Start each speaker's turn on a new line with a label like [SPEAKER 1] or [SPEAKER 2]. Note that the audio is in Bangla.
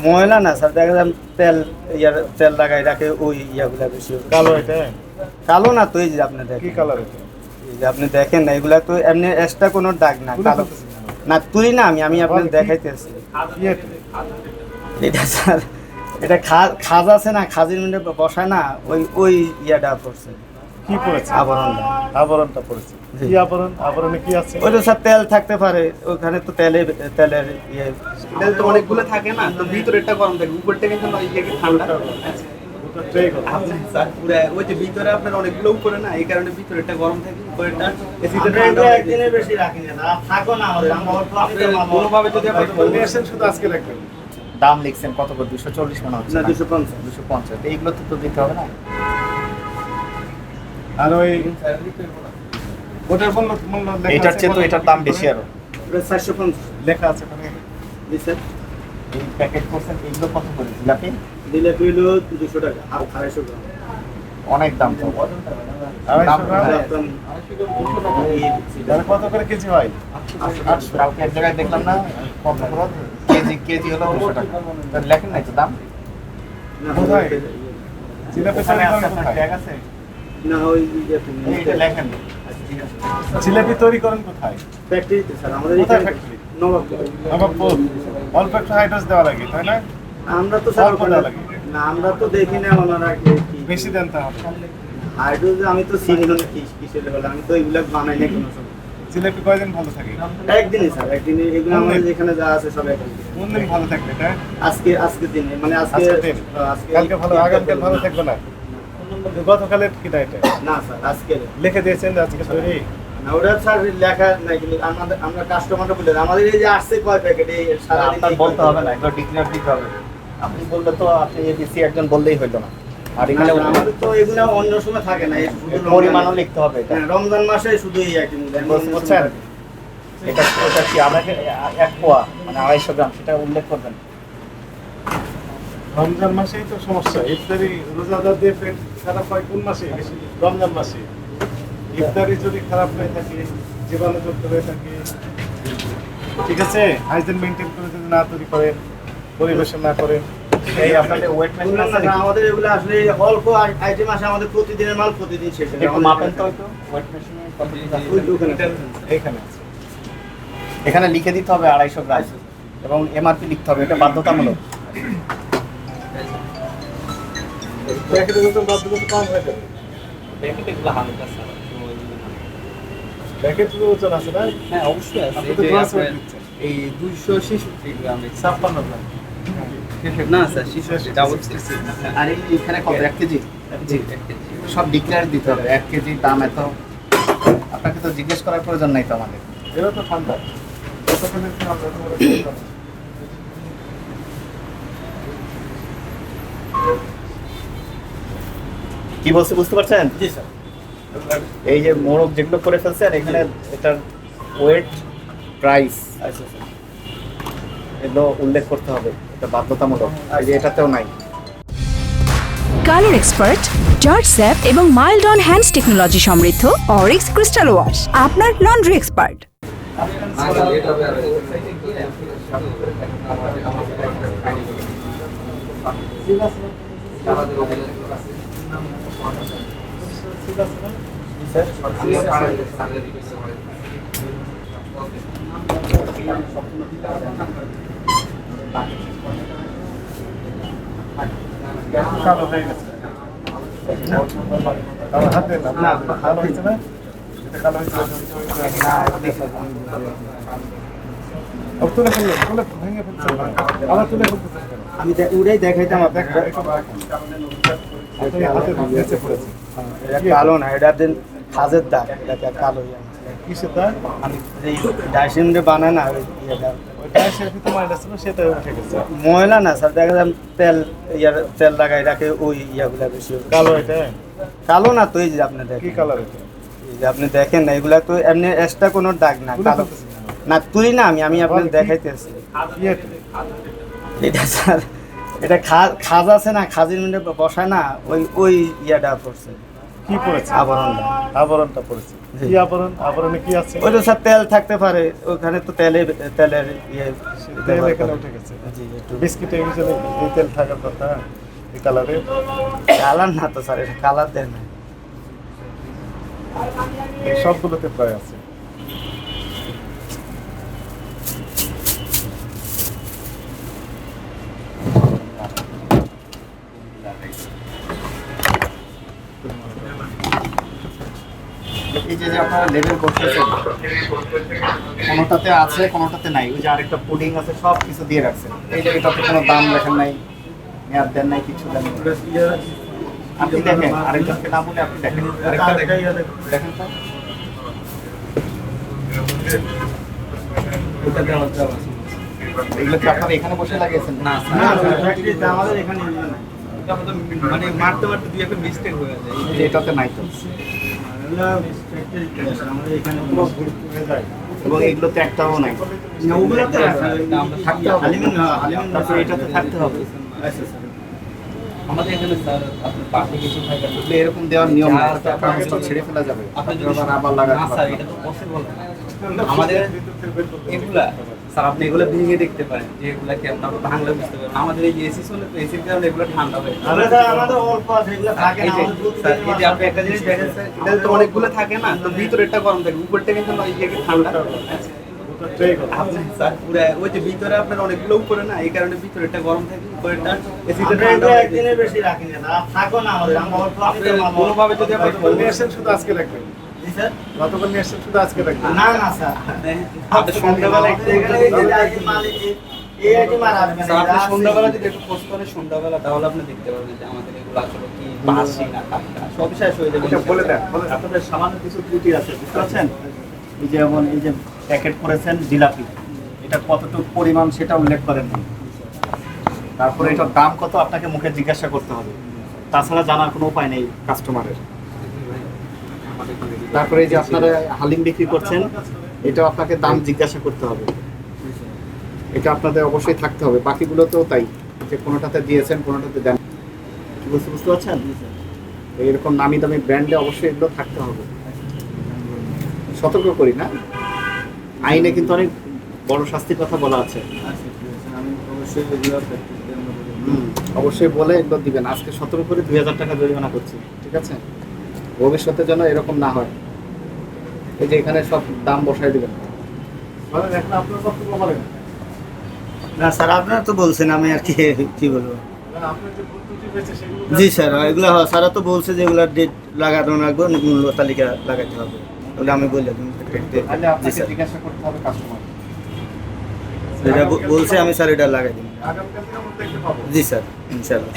[SPEAKER 1] ময়লা না স্যার, দেখা যায় তেল তেল লাগাই রাখে ওই ইয়াগুলা বেশি।
[SPEAKER 2] কালো এটা?
[SPEAKER 1] কালো না তো, এই যে আপনি
[SPEAKER 2] কি
[SPEAKER 1] দেখেন,
[SPEAKER 2] কালার এটা?
[SPEAKER 1] এই যে আপনি দেখেন না, এগুলা তো এমনি এক্সট্রা কোনো দাগ না, কালো না তুলি না, আমি আপনাকে দেখাইতেছি।
[SPEAKER 2] কি এটা?
[SPEAKER 1] এটা স্যার, এটা খাজ আছে না, খাজির মধ্যে বসায় না, ওই ওই ইয়াটা পড়ছে,
[SPEAKER 2] কি পড়েছে?
[SPEAKER 1] আবরণটা।
[SPEAKER 2] আবরণটা পড়েছে।
[SPEAKER 1] জি।
[SPEAKER 2] কি আবরণ? আবরণে কি আছে?
[SPEAKER 1] ওই তো স্যার তেল থাকতে পারে ওখানে, তো তেলের ইয়ে।
[SPEAKER 3] তেল তো অনেকগুলো থাকে না, তো ভিতরেরটা গরম থাকে, উপরটা কিন্তু ইয়ে ঠান্ডা।
[SPEAKER 2] দুটোটাই গরম।
[SPEAKER 3] আপনি স্যার পুরো ওই যে ভিতরে আপনার অনেকগুলো উপরে না, এই কারণে ভিতরেরটা গরম থাকে, উপরেরটা এসিতে
[SPEAKER 1] আমরা
[SPEAKER 3] ঠান্ডা
[SPEAKER 1] এটা
[SPEAKER 3] থাকে।
[SPEAKER 1] একদিনের বেশি রাখি না, আর থাকো না আমাদের, আমরা অল্প
[SPEAKER 3] আপনি কোনোভাবে যদি আপনি
[SPEAKER 2] নিয়ে আসেন, শুধু আজকে রাখবেন।
[SPEAKER 4] দাম লিখছেন কত করে? 240 মনে হচ্ছে
[SPEAKER 1] না,
[SPEAKER 4] না?
[SPEAKER 1] 250।
[SPEAKER 4] 250। এইগুলো তো দিতে হবে না?
[SPEAKER 2] আর ওই ওটার মূল্য লেখা
[SPEAKER 4] এটার
[SPEAKER 2] আছে
[SPEAKER 4] চেয়ে তো
[SPEAKER 2] কত?
[SPEAKER 4] এটার দাম বেশি আরো।
[SPEAKER 1] ওটা 450।
[SPEAKER 2] লেখা আছে ওখানে।
[SPEAKER 1] জি স্যার।
[SPEAKER 4] এই প্যাকেট করছেন, এইগুলো কত করে? জিলাপি
[SPEAKER 1] দিলে হইল 200 টাকা, আর 250 গ্রাম।
[SPEAKER 4] অনেক দাম তো।
[SPEAKER 2] 250 গ্রাম?
[SPEAKER 1] একদম
[SPEAKER 2] তাহলে কত করে কেজি হয়?
[SPEAKER 4] 800। কালকে এক জায়গায় দেখলাম না, কত করে কেজি হলো 200 টাকা। তাহলে লেখেন নাই তো দাম?
[SPEAKER 1] না,
[SPEAKER 2] কোথায়? জিলাপি তৈরি করেন কোথায়?
[SPEAKER 4] ট্যাগ আছে?
[SPEAKER 1] না ওই
[SPEAKER 4] এইটা লেখেন।
[SPEAKER 2] জিলাপি তৈরি করেন কোথায়?
[SPEAKER 1] ফ্যাক্টরিতে স্যার, আমাদের
[SPEAKER 2] কোথায়
[SPEAKER 1] এখানে
[SPEAKER 2] ফ্যাক্টরি?
[SPEAKER 1] নবাবপুর।
[SPEAKER 2] নবাবপুর। অল্প একটু হাইড্রোস দেওয়া লাগে, তাই না?
[SPEAKER 1] আমরা তো স্যার
[SPEAKER 2] অল্প
[SPEAKER 1] ওখানে
[SPEAKER 2] দেওয়া লাগে।
[SPEAKER 1] না, আমরা তো দেখি না ওনারা কি
[SPEAKER 2] বেশি দেন তাহলে।
[SPEAKER 1] হাইড্রোজ, আমি তো চিনি না কিসের হলো, আমি তো এগুলা বানাই না কোনো সময়।
[SPEAKER 2] জিলাপি কয়দিন ভালো থাকে?
[SPEAKER 1] একদিনই স্যার, একদিনে এগুলো আমাদের যেখানে যা আছে সব একদিন।
[SPEAKER 2] কোন দিন ভালো থাকবে এটা?
[SPEAKER 1] আজকে দিনে, মানে আজকে
[SPEAKER 2] আজকের দিন?
[SPEAKER 1] আজকে
[SPEAKER 2] কালকে ভালো, আগামীকাল ভালো থাকবে না? গতকালের কিনা এটা?
[SPEAKER 1] না স্যার, আজকে
[SPEAKER 2] লিখে দিয়েছেন যে আজকে তৈরি?
[SPEAKER 1] না, ওটা স্যার লেখা নাই, কিন্তু আমরা কাস্টমারটা বলে আমাদের এই যে আসছে কয় প্যাকেট এই সারাদিন
[SPEAKER 4] আপনার বলতে হবে না, এগুলো ডিক্লেয়ার দিতে হবে। আপনি বললে তো, আপনি এবিসি একজন বললেই হইলো না। আর এখানে
[SPEAKER 1] আমাদের তো এগুলো অন্য সময় থাকে না, এই শুধু
[SPEAKER 4] পরিমাণও লিখতে হবে এটা।
[SPEAKER 1] হ্যাঁ, রমজান মাসে শুধু এই আইটেম
[SPEAKER 4] বুঝছেন? এটা এটা কি আমাকে 1 পোয়া মানে 250 গ্রাম, সেটা উল্লেখ করবেন।
[SPEAKER 2] রমজান মাসেই তো সমস্যা। ইফতারি রোজাদার দিয়ে পেট খারাপ হয় কোন মাসে? রমজান মাসে। ইফতারি যদি খারাপ হয়ে থাকে, জীবাণুযুক্ত হয়ে থাকে, ঠিক আছে, হাইজিন মেনটেন করে যদি না তৈরি করেন, পরিবেশন না করেন।
[SPEAKER 4] এই আপনাদের ওয়েট মেশিন আছে নাকি?
[SPEAKER 1] আমাদের এগুলো আসলে অল্প আইটেম আসে, আমাদের প্রতিদিনের মাল প্রতিদিন শেষ হয়।
[SPEAKER 4] একটু মাপেন তো, একটু ওয়েট মেশিনে কত পিস আছে?
[SPEAKER 1] ওই দোকানে
[SPEAKER 2] এইখানে আছে।
[SPEAKER 4] এখানে লিখে দিতে হবে 250 গ্রাম এবং এমআরপি লিখতে হবে, এটা বাধ্যতামূলক।
[SPEAKER 2] প্যাকেটে যত বাধ্যগত কম হয়ে যাবে। প্যাকেট তো ওজন আছে না?
[SPEAKER 3] হ্যাঁ অবশ্যই আছে।
[SPEAKER 2] আপনি
[SPEAKER 3] এই
[SPEAKER 2] তো
[SPEAKER 3] যে
[SPEAKER 2] গ্লাস
[SPEAKER 3] আপনার
[SPEAKER 2] ওয়েট দিচ্ছেন।
[SPEAKER 3] এই 266 গ্রাম
[SPEAKER 2] 56 গ্রাম।
[SPEAKER 3] না স্যার 66 ডাবল 66
[SPEAKER 4] আর এখানে কত? 1 কেজি?
[SPEAKER 3] জি 1 কেজি।
[SPEAKER 4] সব ডিক্লেয়ার দিতে হবে, 1 কেজি দাম এত। আপনাকে তো জিজ্ঞেস করার প্রয়োজন নাই তো আমাদের।
[SPEAKER 2] এরা তো ঠান্ডা। কতক্ষণের ঠান্ডা তোমরা কি জানো?
[SPEAKER 4] কি বলছে বুঝতে পারছেন?
[SPEAKER 1] জি স্যার।
[SPEAKER 4] এই যে মোড়ক যেগুলো করে ফেলছে, আর এখানে এটার ওয়েট, প্রাইস
[SPEAKER 1] আচ্ছা স্যার।
[SPEAKER 4] এগুলো উল্লেখ করতে হবে, এটা বাধ্যতামূলক। আর এই যে এটাতেও নাই।
[SPEAKER 5] কালার এক্সপার্ট, জর্জ স্যাপ এবং মাইল্ড অন হ্যান্ডস টেকনোলজি সমৃদ্ধ অরিক্স ক্রিস্টাল ওয়াশ আপনার লন্ড্রি এক্সপার্ট।
[SPEAKER 2] কালো হয়ে গেছে। কালো হাতে না? না, কালো হয়েছে না? এটা কালো হয়েছে। তুলে ফেললেন, তুলে ভেঙে ফেলছেন না? আবার তুলে ফেলতেছেন কেন?
[SPEAKER 1] আমি ওটাই দেখাইতাম
[SPEAKER 2] দেখা,
[SPEAKER 1] আপনাকে।
[SPEAKER 2] আপনি হাতে নিচে পড়েছে।
[SPEAKER 1] এটা কালো না, এটা আপনার খাজের দাগ, এটা কালো ইয়ে।
[SPEAKER 2] কিসের দাগ?
[SPEAKER 1] আমি এই ডাইসের মধ্যে বানায় না, ওই ইয়েটা
[SPEAKER 2] ওই গ্যাসের ভিতরে ময়লা ছিল, সেটা উঠে গেছে।
[SPEAKER 1] ময়লা না স্যার, দেখা যায় তেল লাগাই রাখে ওই ইয়াগুলা বেশি।
[SPEAKER 2] কালো এটা?
[SPEAKER 1] কালো না তো, এই যে আপনি
[SPEAKER 2] কি
[SPEAKER 1] দেখেন,
[SPEAKER 2] কালার এটা?
[SPEAKER 1] এই যে আপনি দেখেন না, এগুলা তো এমনি এক্সট্রা কোনো দাগ না,
[SPEAKER 2] তুলে
[SPEAKER 1] কালো
[SPEAKER 2] ফেলতেছেন কেন?
[SPEAKER 1] না তুলি না, আমি আপনাকে
[SPEAKER 2] কি?
[SPEAKER 1] দেখাইতেছি।
[SPEAKER 2] কি এটা?
[SPEAKER 1] এটা স্যার, এটা খাজ আছে না, খাজির মধ্যে বসায় না, ওই ওই ইয়াটা পড়ছে,
[SPEAKER 2] কি পড়েছে?
[SPEAKER 1] আবরণটা।
[SPEAKER 2] আবরণটা পড়েছে।
[SPEAKER 1] জি।
[SPEAKER 2] কি আবরণ? আবরণে কি আছে?
[SPEAKER 1] ওই তো স্যার তেল থাকতে পারে ওখানে, তো তেলের ইয়ে।
[SPEAKER 2] তেল এখানে উঠে গেছে।
[SPEAKER 1] জি একটু
[SPEAKER 2] বিস্কিটে এই যে এই তেল থাকার কথা, এই কালারে
[SPEAKER 1] কালার না তো স্যার, এটা কালার দেয় না।
[SPEAKER 2] এই সবগুলোতে প্রায় আছে।
[SPEAKER 4] এই যে যে আপনারা লেবেল করতেছেন, কোনোটাতে আছে কোনোটাতে নাই। ওই যে আরেকটা পুডিং আছে, সব কিছু দিয়ে রাখছেন। এই যে এটাতে কোনো দাম লেখেন নাই, মেয়াদ দেন নাই, কিছু দেন নাই। আপনি দেখেন, আরেকজনকে না বলে আপনি দেখেন, আরেকটা দেখেন, দেখেন তো। এগুলো কি আপনারা এখানে বসে লাগিয়েছেন?
[SPEAKER 3] না
[SPEAKER 1] না
[SPEAKER 3] স্যার,
[SPEAKER 1] ফ্যাক্টরিতে আমাদের এখানে ইয়ে নাই।
[SPEAKER 3] এটা আমাদের মানে মারতে মারতে দুই একটা মিস্টেক হয়ে যায়।
[SPEAKER 4] এই যে এটাতে নাই তো।
[SPEAKER 1] এগুলো ফ্যাক্টরিতে আছে, আমাদের এখানে
[SPEAKER 2] পুরো গুরুত্ব হয়ে যায়।
[SPEAKER 4] এবং এগুলোতে একটাও নাই।
[SPEAKER 1] না, ওগুলোতে আছে,
[SPEAKER 3] আমরা
[SPEAKER 4] থাকতে হবে।
[SPEAKER 1] হালিমিন
[SPEAKER 4] তারপরে এটাতে থাকতে হবে।
[SPEAKER 1] আছে স্যার।
[SPEAKER 3] আমাদের এখানে স্যার আপনার পাশে কিছু থাকে না।
[SPEAKER 4] এগুলো এরকম দেওয়ার নিয়ম না, আপনার হয়তো ছেড়ে ফেলা যাবে।
[SPEAKER 3] আপনি যদি
[SPEAKER 4] আবার আবার লাগাতে
[SPEAKER 3] না স্যার,
[SPEAKER 4] পারবেন।
[SPEAKER 3] এটা তো পসিবল না। আমাদের এগুলা স্যার আপনি এগুলো ভেঙে দেখতে পারেন যে এগুলা কি আপনার ভাঙলে বুঝতে পারবেন। আমাদের এই এসি চলে তো এসির কারণে এগুলো ঠান্ডা হয়ে যায়।
[SPEAKER 1] আমাদের অল্প আছে, এগুলো থাকে
[SPEAKER 3] এই
[SPEAKER 1] না।
[SPEAKER 3] যে
[SPEAKER 1] আমাদের
[SPEAKER 3] স্যার, এই যে আপনি একটা জিনিস দেখেন স্যার, এটা তো অনেকগুলো থাকে না, তো ভিতরেরটা গরম থাকে, উপরটা কিন্তু ইয়ে ঠান্ডা।
[SPEAKER 2] ঠিক আছে।
[SPEAKER 3] আপনি স্যার পুরো ওই যে ভিতরে আপনার অনেকগুলো উপরে না, এই কারণে ভিতরেরটা গরম থাকে, উপরেরটা এসিতে
[SPEAKER 1] আমরা
[SPEAKER 3] ঠান্ডা
[SPEAKER 1] এগুলো
[SPEAKER 3] হয়ে যায়।
[SPEAKER 1] একদিনের বেশি রাখি না, আর থাকো না আমাদের, আমরা অল্প
[SPEAKER 3] আপনি
[SPEAKER 1] আনিতে মাল-
[SPEAKER 3] কোনোভাবে যদি আপনি
[SPEAKER 2] গতকাল নিয়ে আসছেন, শুধু আজকে রাখবেন।
[SPEAKER 1] জি স্যার?
[SPEAKER 2] গতকাল নিয়ে আসছেন, শুধু আজকে রাখবেন।
[SPEAKER 1] না না স্যার,
[SPEAKER 3] আপনি সন্ধ্যাবেলা একটু
[SPEAKER 1] আমাদের এখানে এই যে আইটেম মাল, এই আইটেম আর আসবে না,
[SPEAKER 3] স্যার, আপনি
[SPEAKER 1] এরা আসছে।
[SPEAKER 3] সন্ধ্যাবেলা যদি একটু পোস্ট করেন সন্ধ্যাবেলা, তাহলে আপনি দেখতে পারবেন যে আমাদের এগুলো আসলে কি বাসি না টাটকা, সব শেষ হয়ে যাবে।
[SPEAKER 2] এটা বলে দেন, বলে দেন।
[SPEAKER 4] আপনাদের সামান্য কিছু ত্রুটি আছে, বুঝতে পারছেন? এই যে যেমন এই যে প্যাকেট করেছেন জিলাপি, এটা কতটুকু পরিমাণ সেটা উল্লেখ করেন নাই। তারপরে এটার দাম কত আপনাকে মুখে জিজ্ঞাসা করতে হবে, তাছাড়া জানার কোনো উপায় নেই কাস্টমারের। তারপরে এই যে আপনারা হালিম বিক্রি করছেন, এটাও আপনাকে দাম জিজ্ঞাসা করতে হবে। এটা আপনাদের অবশ্যই থাকতে হবে। বাকিগুলোতেও তাই, যে কোনোটাতে দিয়েছেন কোনোটাতে দেন। বুঝতে পারছেন? এরকম নামি দামি ব্র্যান্ডে অবশ্যই এগুলো থাকতে হবে। সতর্ক করি না, আইনে কিন্তু অনেক বড় শাস্তির কথা বলা আছে।
[SPEAKER 1] আচ্ছা, ঠিক আছে, আমি অবশ্যই এগুলো প্র্যাকটিসের মধ্যে দেব।
[SPEAKER 4] অবশ্যই বলে এগুলো দিবেন। আজকে সতর্ক করে 2000 টাকা জরিমানা করছি, ঠিক আছে? ভবিষ্যতে যেন এরকম না হয়। এই যে এখানে সব দাম বসায় দিবেন।
[SPEAKER 2] বলেন, এখন আপনার বক্তব্য বলেন।
[SPEAKER 1] না স্যার, আপনারা তো বলছেন, আমি আর কি বলবো।
[SPEAKER 2] আপনার যে ত্রুটি হয়েছে সেগুলো
[SPEAKER 1] জি স্যার, এগুলো স্যারা তো বলছে যে এগুলো ডেট লাগানো রাখবো, মূল্য তালিকা লাগাতে হবে, ওগুলো আমি বললাম।
[SPEAKER 4] তাহলে
[SPEAKER 1] জি
[SPEAKER 4] আপনাকে
[SPEAKER 1] স্যার,
[SPEAKER 4] জিজ্ঞাসা করতে হবে কাস্টমার।
[SPEAKER 1] এটা বলছে, আমি স্যার এটা লাগাই দিন।
[SPEAKER 2] আগামীকাল দিনের মধ্যে দেখতে পাবো।
[SPEAKER 1] জি স্যার, ইনশাআল্লাহ।